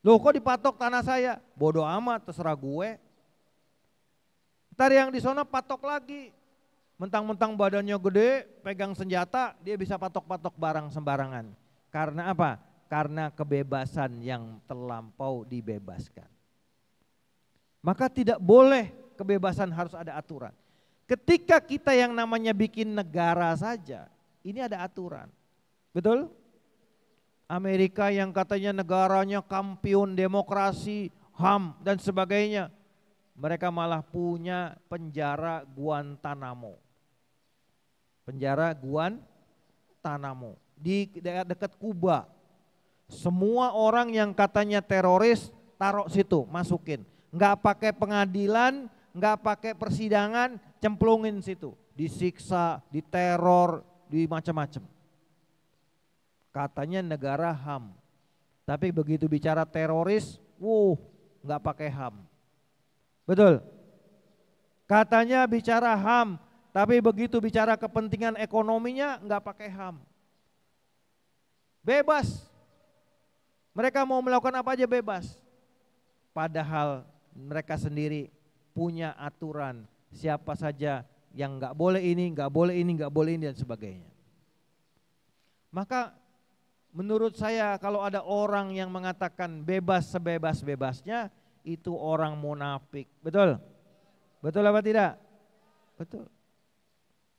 Loh kok dipatok tanah saya? Bodoh amat, terserah gue. Ntar yang di sana patok lagi. Mentang-mentang badannya gede, pegang senjata, dia bisa patok-patok barang sembarangan. Karena apa? Karena kebebasan yang terlampau dibebaskan. Maka tidak boleh kebebasan, harus ada aturan. Ketika kita yang namanya bikin negara saja, ini ada aturan. Betul? Amerika yang katanya negaranya kampiun demokrasi, HAM dan sebagainya. Mereka malah punya penjara Guantanamo. Penjara Guantanamo di daerah dekat Kuba. Semua orang yang katanya teroris taruh situ, masukin. Enggak pakai pengadilan, enggak pakai persidangan, cemplungin situ. Disiksa, diteror, di macam-macam. Katanya negara HAM. Tapi begitu bicara teroris, enggak pakai HAM. Betul? Katanya bicara HAM, tapi begitu bicara kepentingan ekonominya enggak pakai HAM. Bebas. Mereka mau melakukan apa aja bebas. Padahal mereka sendiri punya aturan siapa saja yang enggak boleh ini, enggak boleh ini, enggak boleh ini dan sebagainya. Maka menurut saya kalau ada orang yang mengatakan bebas sebebas-bebasnya, itu orang munafik. Betul? Betul apa tidak? Betul.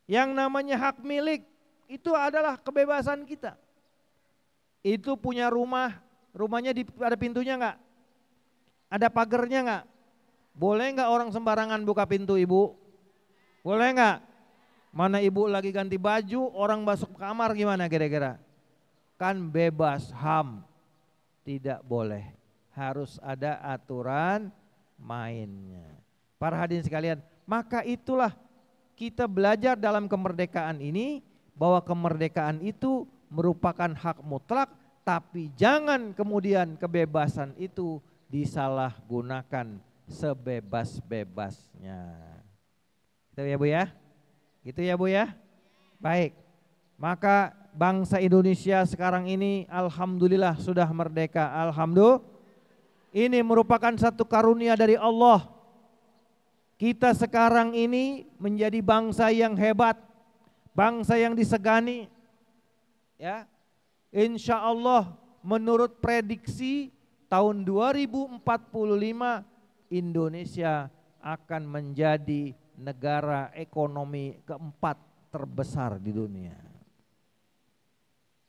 Yang namanya hak milik itu adalah kebebasan kita. Itu punya rumah, rumahnya ada pintunya enggak? Ada pagernya enggak? Boleh enggak orang sembarangan buka pintu ibu? Boleh enggak? Mana ibu lagi ganti baju, orang masuk kamar gimana kira-kira? Kan bebas, HAM. Tidak boleh. Harus ada aturan mainnya. Para hadirin sekalian, maka itulah kita belajar dalam kemerdekaan ini bahwa kemerdekaan itu merupakan hak mutlak, tapi jangan kemudian kebebasan itu disalahgunakan sebebas-bebasnya. Itu ya Bu ya? Gitu ya Bu ya? Baik. Maka bangsa Indonesia sekarang ini alhamdulillah sudah merdeka. Alhamdulillah. Ini merupakan satu karunia dari Allah. Kita sekarang ini menjadi bangsa yang hebat, bangsa yang disegani. Ya. Insya Allah menurut prediksi tahun 2045 Indonesia akan menjadi negara ekonomi keempat terbesar di dunia.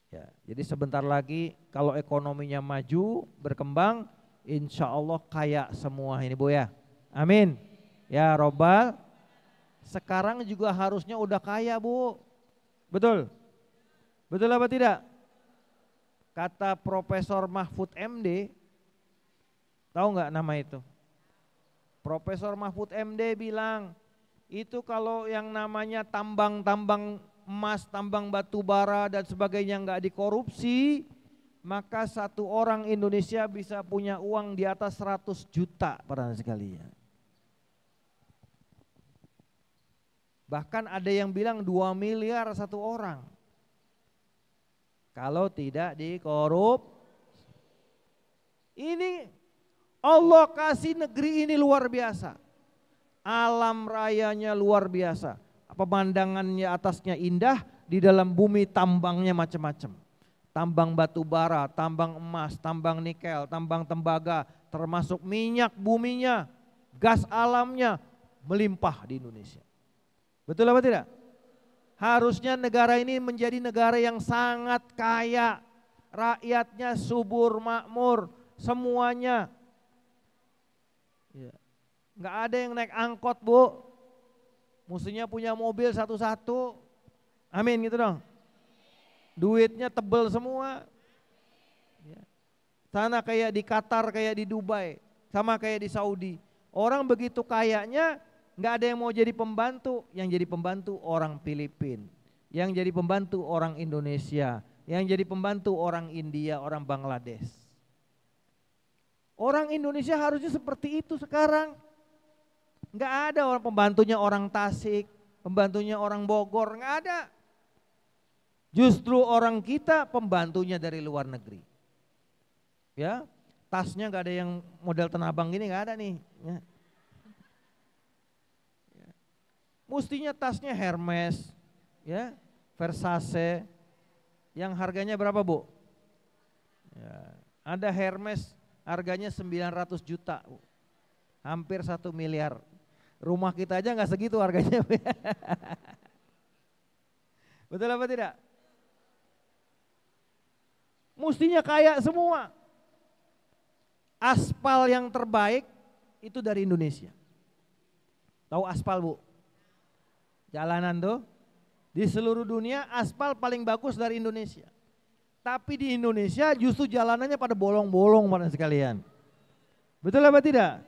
Ya, jadi sebentar lagi kalau ekonominya maju, berkembang, insya Allah kaya semua ini Bu ya. Amin. Ya Robbal. Sekarang juga harusnya udah kaya Bu. Betul? Betul apa tidak? Kata Profesor Mahfud MD, tahu nggak nama itu? Profesor Mahfud MD bilang, itu kalau yang namanya tambang-tambang emas, tambang batu bara dan sebagainya nggak dikorupsi, maka satu orang Indonesia bisa punya uang di atas 100 juta para sekalian. Bahkan ada yang bilang 2 miliar satu orang. Kalau tidak dikorup. Ini Allah kasih negeri ini luar biasa. Alam rayanya luar biasa. Pemandangannya atasnya indah, di dalam bumi tambangnya macam-macam. Tambang batu bara, tambang emas, tambang nikel, tambang tembaga, termasuk minyak buminya, gas alamnya melimpah di Indonesia. Betul apa tidak? Harusnya negara ini menjadi negara yang sangat kaya, rakyatnya subur makmur, semuanya. Ya. Nggak ada yang naik angkot Bu, mustinya punya mobil satu-satu. Amin gitu dong. Duitnya tebel semua. Ya. Sana kayak di Qatar, kayak di Dubai, sama kayak di Saudi. Orang begitu kayanya nggak ada yang mau jadi pembantu. Yang jadi pembantu orang Filipina, yang jadi pembantu orang Indonesia, Yang jadi pembantu orang India, orang Bangladesh. Orang Indonesia harusnya seperti itu sekarang. Enggak ada orang pembantunya orang Tasik, pembantunya orang Bogor, enggak ada. Justru orang kita pembantunya dari luar negeri. Ya, tasnya enggak ada yang model Tanah Abang gini, enggak ada nih. Ya. Mustinya tasnya Hermes, ya, Versace, yang harganya berapa Bu? Ya, ada Hermes harganya 900 juta, Bu. Hampir 1 miliar. Rumah kita aja nggak segitu harganya. Betul apa tidak? Mustinya kaya semua. Aspal yang terbaik itu dari Indonesia. Tahu aspal Bu? Jalanan tuh. Di seluruh dunia aspal paling bagus dari Indonesia. Tapi di Indonesia justru jalanannya pada bolong-bolong pada sekalian. Betul apa tidak?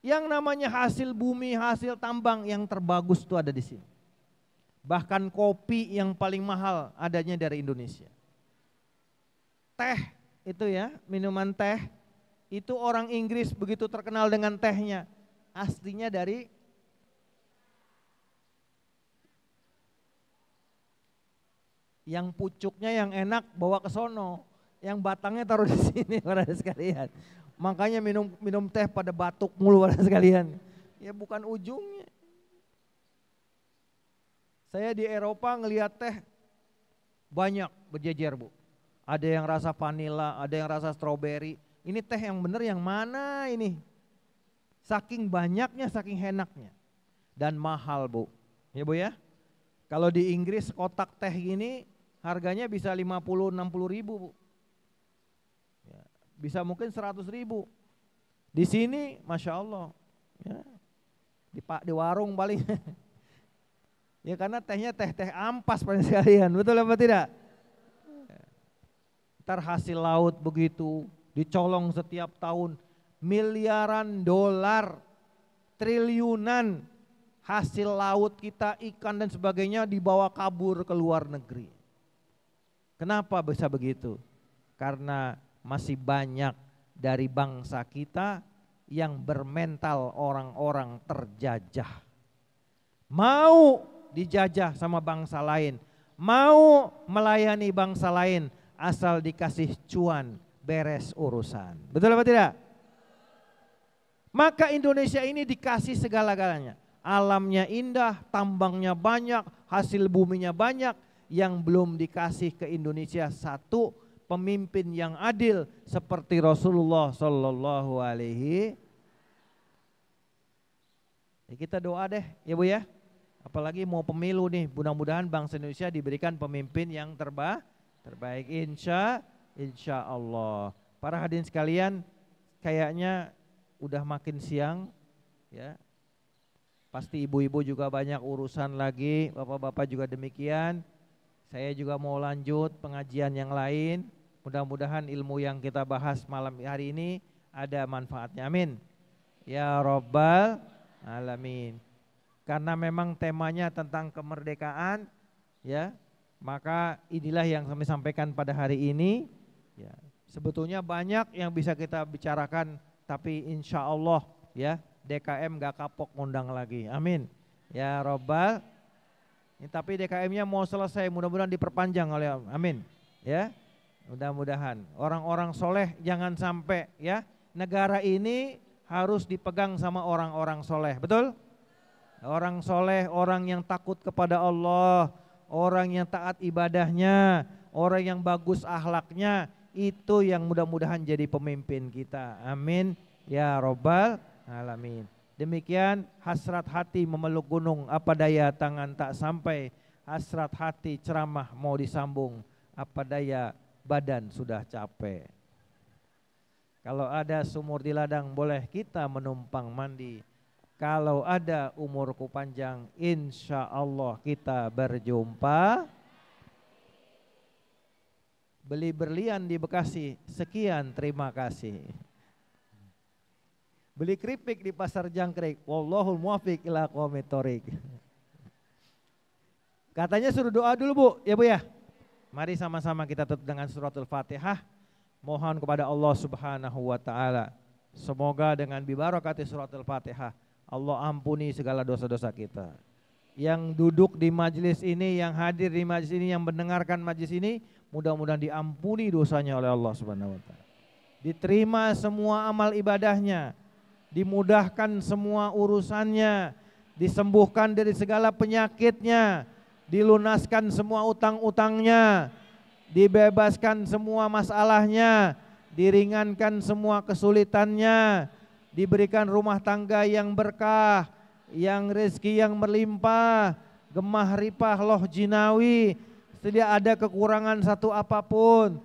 Yang namanya hasil bumi, hasil tambang yang terbagus itu ada di sini. Bahkan kopi yang paling mahal adanya dari Indonesia. Teh itu ya, minuman teh itu orang Inggris begitu terkenal dengan tehnya. Aslinya dari yang pucuknya yang enak bawa ke sono, yang batangnya taruh di sini para sekalian. Makanya minum teh pada batuk mulu para sekalian. Ya bukan ujungnya. Saya di Eropa ngelihat teh banyak berjejer Bu. Ada yang rasa vanila, ada yang rasa stroberi. Ini teh yang bener yang mana ini? Saking banyaknya, saking enaknya. Dan mahal Bu. Ya Bu ya. Kalau di Inggris kotak teh gini harganya bisa 50-60 ribu Bu. Ya, bisa mungkin 100 ribu. Di sini Masya Allah ya, di warung paling. Ya karena tehnya teh ampas pada sekalian. Betul apa tidak? Ntar hasil laut begitu dicolong setiap tahun miliaran dolar, triliunan hasil laut kita, ikan dan sebagainya dibawa kabur ke luar negeri. Kenapa bisa begitu? Karena masih banyak dari bangsa kita yang bermental orang-orang terjajah. Mau dijajah sama bangsa lain, mau melayani bangsa lain, asal dikasih cuan beres urusan. Betul apa tidak? Maka Indonesia ini dikasih segala-galanya. Alamnya indah, tambangnya banyak, hasil buminya banyak. Yang belum dikasih ke Indonesia satu pemimpin yang adil seperti Rasulullah Sallallahu Alaihi. Ya kita doa deh ya Bu ya. Apalagi mau pemilu nih, mudah-mudahan bangsa Indonesia diberikan pemimpin yang terbaik insya Allah. Para hadirin sekalian, kayaknya udah makin siang ya. Pasti ibu-ibu juga banyak urusan lagi, bapak-bapak juga demikian. Saya juga mau lanjut pengajian yang lain. Mudah-mudahan ilmu yang kita bahas malam hari ini ada manfaatnya. Amin. Ya Rabbal Alamin. Karena memang temanya tentang kemerdekaan, ya, maka inilah yang kami sampaikan pada hari ini. Ya, sebetulnya banyak yang bisa kita bicarakan, tapi insya Allah ya DKM gak kapok ngundang lagi. Amin. Ya Rabbal. Tapi DKM-nya mau selesai, mudah-mudahan diperpanjang oleh amin. Ya, mudah-mudahan orang-orang soleh jangan sampai ya negara ini harus dipegang sama orang-orang soleh, betul? Orang soleh, orang yang takut kepada Allah, orang yang taat ibadahnya, orang yang bagus akhlaknya, itu yang mudah-mudahan jadi pemimpin kita. Amin. Ya Rabbal Alamin. Demikian hasrat hati memeluk gunung, apa daya tangan tak sampai. Hasrat hati ceramah mau disambung, apa daya badan sudah capek. Kalau ada sumur di ladang boleh kita menumpang mandi. Kalau ada umurku panjang insya Allah kita berjumpa. Beli berlian di Bekasi, sekian terima kasih. Beli keripik di pasar Jangkrik, wallahul muwaffiq ila aqwamit thoriq. Katanya suruh doa dulu Bu, ya Bu ya. Mari sama-sama kita tutup dengan suratul Fatihah. Mohon kepada Allah Subhanahu wa taala, semoga dengan bibarakati suratul Fatihah Allah ampuni segala dosa-dosa kita. Yang duduk di majelis ini, yang hadir di majelis ini, yang mendengarkan majelis ini, mudah-mudahan diampuni dosanya oleh Allah Subhanahu wa taala. Diterima semua amal ibadahnya, dimudahkan semua urusannya, disembuhkan dari segala penyakitnya, dilunaskan semua utang-utangnya, dibebaskan semua masalahnya, diringankan semua kesulitannya, diberikan rumah tangga yang berkah, yang rezeki yang melimpah, gemah ripah loh jinawi, tidak ada kekurangan satu apapun,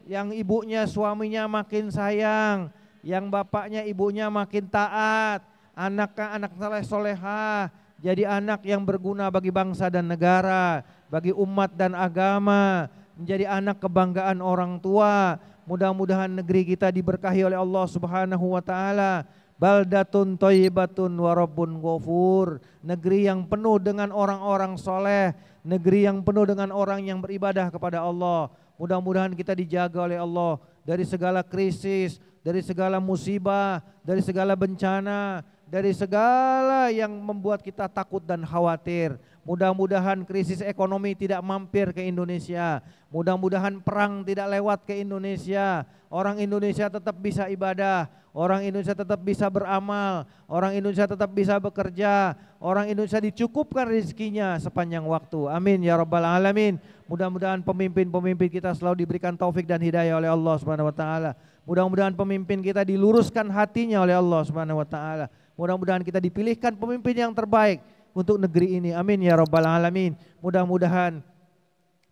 yang ibunya suaminya makin sayang, yang bapaknya ibunya makin taat, anak soleh-solehah, jadi anak yang berguna bagi bangsa dan negara, bagi umat dan agama, menjadi anak kebanggaan orang tua. Mudah-mudahan negeri kita diberkahi oleh Allah Subhanahu wa taala. Baldatun thayyibatun wa rabbun ghafur. Negeri yang penuh dengan orang-orang soleh, negeri yang penuh dengan orang yang beribadah kepada Allah. Mudah-mudahan kita dijaga oleh Allah dari segala krisis, dari segala musibah, dari segala bencana, dari segala yang membuat kita takut dan khawatir. Mudah-mudahan krisis ekonomi tidak mampir ke Indonesia. Mudah-mudahan perang tidak lewat ke Indonesia. Orang Indonesia tetap bisa ibadah, orang Indonesia tetap bisa beramal, orang Indonesia tetap bisa bekerja, orang Indonesia dicukupkan rezekinya sepanjang waktu. Amin ya rabbal alamin. Mudah-mudahan pemimpin-pemimpin kita selalu diberikan taufik dan hidayah oleh Allah Subhanahu wa taala. Mudah-mudahan pemimpin kita diluruskan hatinya oleh Allah Subhanahu wa taala. Mudah-mudahan kita dipilihkan pemimpin yang terbaik untuk negeri ini. Amin ya rabbal alamin. Mudah-mudahan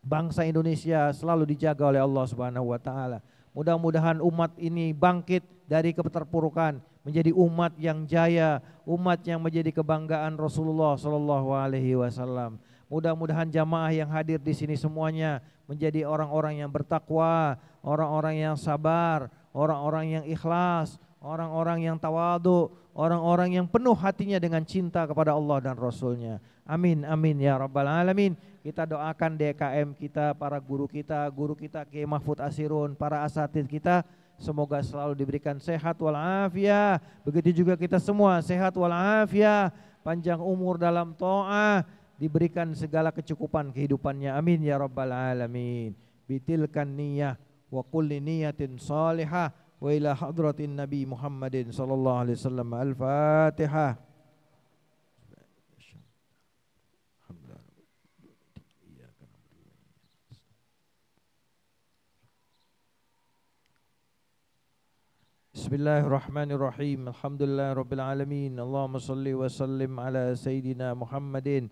bangsa Indonesia selalu dijaga oleh Allah Subhanahu wa taala. Mudah-mudahan umat ini bangkit dari keterpurukan menjadi umat yang jaya, umat yang menjadi kebanggaan Rasulullah sallallahu alaihi wasallam. Mudah-mudahan jamaah yang hadir di sini semuanya menjadi orang-orang yang bertakwa, orang-orang yang sabar, orang-orang yang ikhlas, orang-orang yang tawadu, orang-orang yang penuh hatinya dengan cinta kepada Allah dan Rasulnya. Amin, amin ya rabbal alamin. Kita doakan DKM kita, para guru kita Kiai Mahfud Asirun, para asatidz kita, semoga selalu diberikan sehat walafiat. Begitu juga kita semua sehat walafiat, panjang umur dalam ta'ah, diberikan segala kecukupan kehidupannya. Amin ya rabbal alamin. Bitilkan niyah wa kulli niyatin salihah wa ila hadratin Nabi Muhammadin sallallahu alaihi wasallam. Al-Fatihah. Bismillahirrahmanirrahim. Alhamdulillahirabbil alamin. Allahumma shalli wa sallim ala sayidina Muhammadin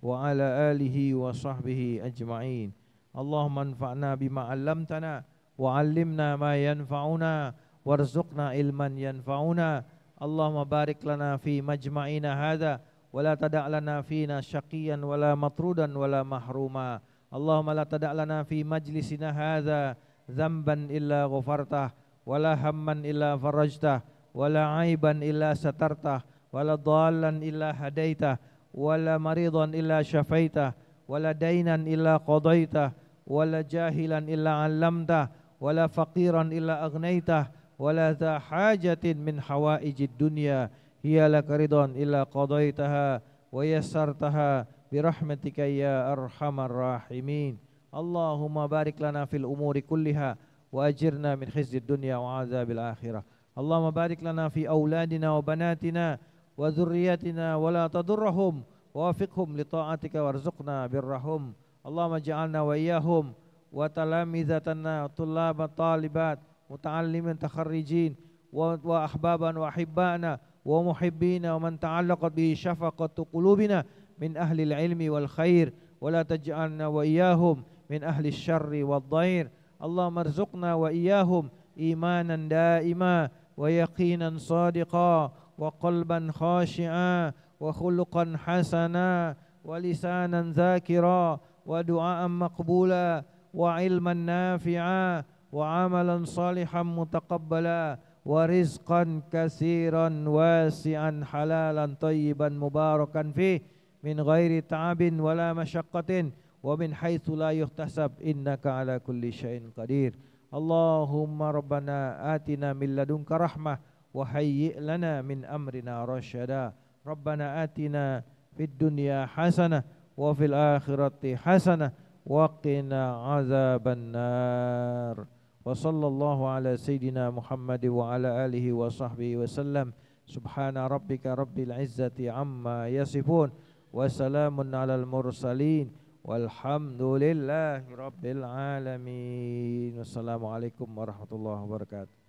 wa ala alihi wa sahbihi ajma'in. Allahumma anfa'na bima 'allamtana wa 'allimna ma yanfa'una warzuqna ilman yanfa'una. Allahumma barik lana fi majma'ina hadza wa la tada' lana fina syaqiyan wa la matrudan wa la mahruma. Allahumma la tada' lana fi majlisina hadza dzamban illa ghafartah, wala hamman illa farajtah, wala aiban illa satartah, wala dhallan illa hadaitah, wala maridan illa syafaitah, wala dainan illa qadaitah, wala jahilan illa 'allamtah, wala faqiran illa agnaitah, wala dha hajatin min hawaijid dunya hiya lak ridwan illa qadaitaha wa yassartaha birahmatika ya arhamar rahimin. Allahumma barik lana fil umuri kulliha wa ajirna min khizyid dunya wa azabil akhirah. Allahumma barik lana fi auladina wa banatina wa dzurriyyatina wa la tadurrahum wa wafiqhum li ta'atika warzuqna birrahum. Allahumma ja'alna wa iyyahum wa talamizatana tullabat talibat muta'allimin takharrijin wa ahbaban wa ahibbana wa muhibbina wa man ta'allaqat bi syafaqatu qulubina min ahli al-ilmi wal khair wa la taj'alna wa iyyahum min ahli asy-syarri wad dhair. Allahumma arzuqna wa iyyahum imanan daima wa yaqinan sadiqa wa qalban khashi'a wa khuluqan hasana wa lisanan zakira wa du'aan maqbula wa ilman nafi'a wa amalan salihan mutaqabbala wa rizqan katsiran wasi'an halalan thayyiban mubarakan fi min ghairi ta'abin wala masyaqqatin ومن حيث لا يحتسب إنك على كل شيء قدير. اللهم ربنا آتنا من لدنك رحمة وهيئ لنا من أمرنا رشدا. ربنا آتنا في الدنيا حسنة وفي الآخرة حسنة وقنا عذاب النار. وصلى الله على سيدنا محمد وعلى آله وصحبه وسلم. سبحان ربك رب العزة عما يصفون وسلام على المرسلين والحمد لله رب العالمين. Wassalamualaikum warahmatullahi wabarakatuh.